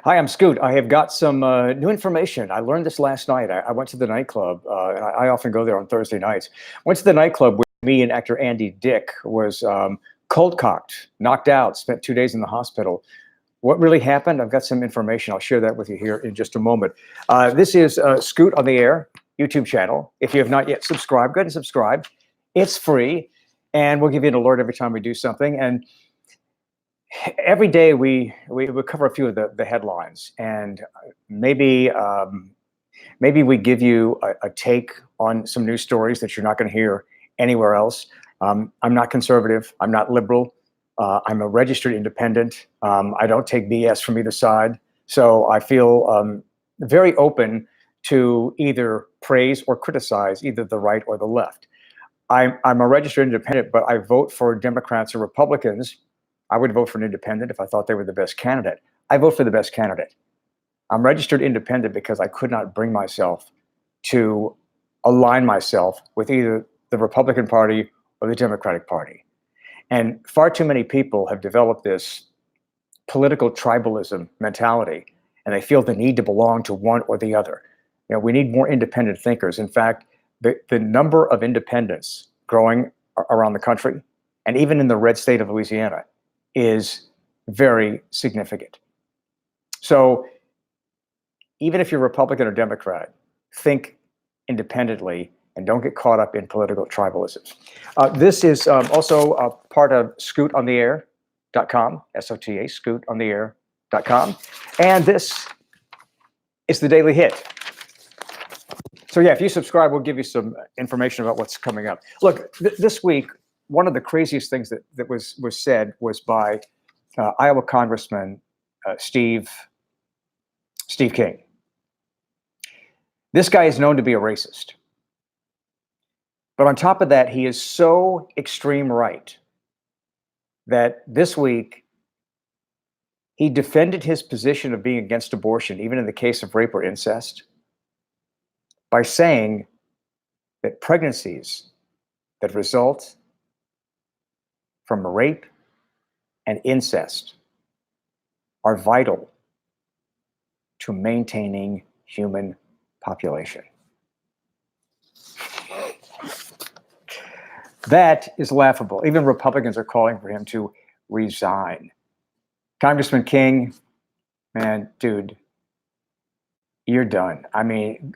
Hi, I'm Scoot. I have got some new information. I learned this last night. I went to the nightclub, and I often go there on Thursday nights. Went to the nightclub with me and actor Andy Dick. Was cold cocked, knocked out, spent 2 days in the hospital. What really happened? I've got some information. I'll share that with you here in just a moment. This is Scoot on the Air YouTube channel. If you have not yet subscribed, go ahead and subscribe. It's free, and we'll give you an alert every time we do something. And every day we cover a few of the headlines, and maybe we give you a take on some news stories that you're not going to hear anywhere else. I'm not conservative. I'm not liberal. I'm a registered independent. I don't take BS from either side. So I feel very open to either praise or criticize either the right or the left. I'm a registered independent, but I vote for Democrats or Republicans. I would vote for an independent if I thought they were the best candidate. I vote for the best candidate. I'm registered independent because I could not bring myself to align myself with either the Republican Party or the Democratic Party. And far too many people have developed this political tribalism mentality, and they feel the need to belong to one or the other. You know, we need more independent thinkers. In fact, the number of independents growing around the country, and even in the red state of Louisiana, is very significant. So even if you're Republican or Democrat, think independently and don't get caught up in political tribalisms. This is also part of scootontheair.com, S-O-T-A, scootontheair.com. And this is the Daily Hit. So yeah, if you subscribe, we'll give you some information about what's coming up. Look, this week, one of the craziest things that was said was by Iowa Congressman Steve King. This guy is known to be a racist. But on top of that, he is so extreme right that this week he defended his position of being against abortion, even in the case of rape or incest, by saying that pregnancies that result from rape and incest are vital to maintaining human population. That is laughable. Even Republicans are calling for him to resign. Congressman King, man, dude, you're done. I mean,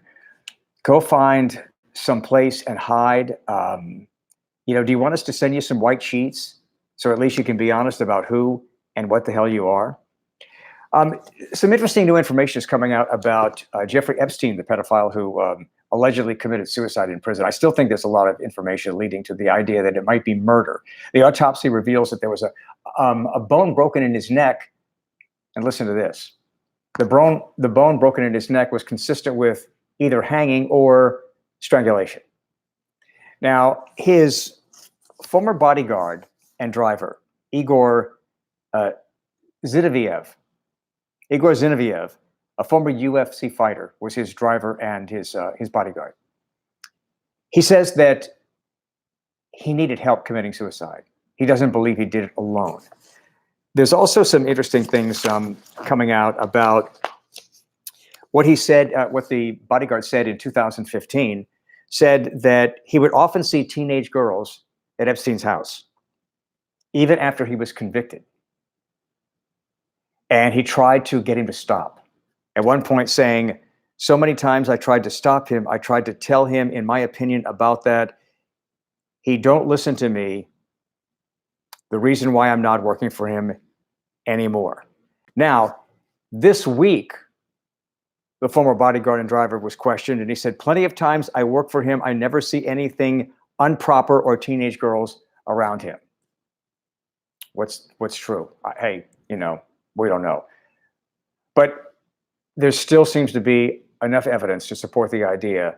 go find some place and hide. You know, do you want us to send you some white sheets so at least you can be honest about who and what the hell you are? Some interesting new information is coming out about Jeffrey Epstein, the pedophile who allegedly committed suicide in prison. I still think there's a lot of information leading to the idea that it might be murder. The autopsy reveals that there was a bone broken in his neck. And listen to this. The bone broken in his neck was consistent with either hanging or strangulation. Now, his former bodyguard and driver, Igor Zinoviev, a former UFC fighter, was his driver and his bodyguard. He says that he needed help committing suicide. He doesn't believe he did it alone. There's also some interesting things coming out about what he said, what the bodyguard said in 2015, said that he would often see teenage girls at Epstein's house, even after he was convicted. And he tried to get him to stop. At one point saying, so many times I tried to stop him. I tried to tell him, in my opinion, about that. He don't listen to me. The reason why I'm not working for him anymore. Now, this week, the former bodyguard and driver was questioned, and he said, plenty of times I work for him. I never see anything improper or teenage girls around him. What's true? Hey, you know, we don't know. But there still seems to be enough evidence to support the idea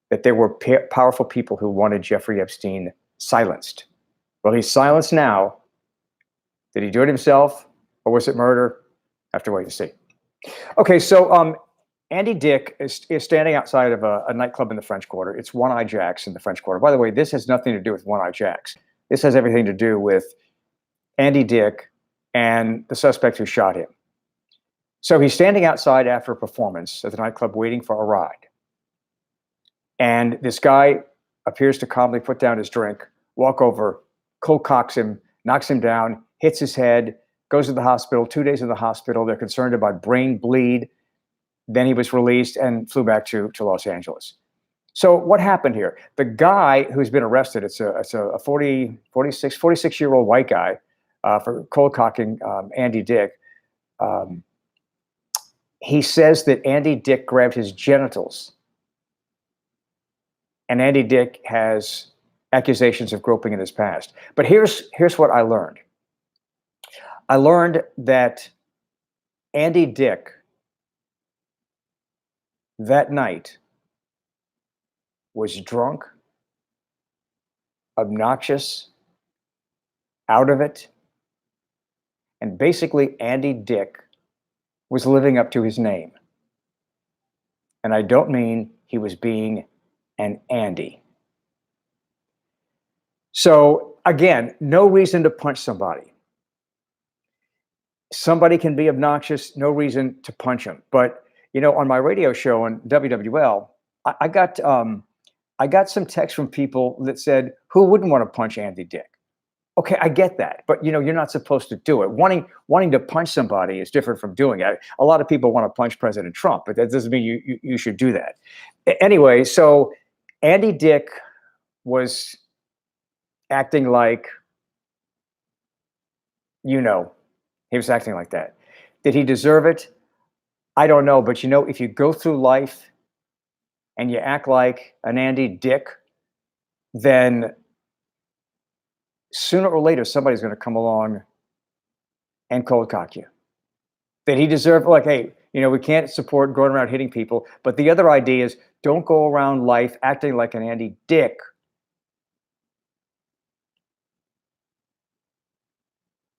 that there were powerful people who wanted Jeffrey Epstein silenced. Well, he's silenced now. Did he do it himself, or was it murder? Have to wait and see. Okay, so Andy Dick is standing outside of a nightclub in the French Quarter. It's One Eye Jack's in the French Quarter. By the way, this has nothing to do with One Eye Jack's. This has everything to do with Andy Dick and the suspect who shot him. So he's standing outside after a performance at the nightclub waiting for a ride. And this guy appears to calmly put down his drink, walk over, cold cocks him, knocks him down, hits his head, goes to the hospital, 2 days in the hospital. They're concerned about brain bleed. Then he was released and flew back to Los Angeles. So what happened here? The guy who's been arrested, it's a 46-year-old white guy for cold cocking Andy Dick. He says that Andy Dick grabbed his genitals. And Andy Dick has accusations of groping in his past. But here's what I learned. I learned that Andy Dick that night was drunk, obnoxious, out of it. And basically, Andy Dick was living up to his name. And I don't mean he was being an Andy. So again, no reason to punch somebody. Somebody can be obnoxious, no reason to punch him. But on my radio show on WWL, I got some texts from people that said, "Who wouldn't want to punch Andy Dick?" Okay, I get that, but you're not supposed to do it. Wanting to punch somebody is different from doing it. A lot of people want to punch President Trump, but that doesn't mean you should do that. Anyway, so Andy Dick was acting like, he was acting like that. Did he deserve it? I don't know, but if you go through life and you act like an Andy Dick, then sooner or later somebody's going to come along and cold cock you. Did he deserve, hey, we can't support going around hitting people, but the other idea is don't go around life acting like an Andy Dick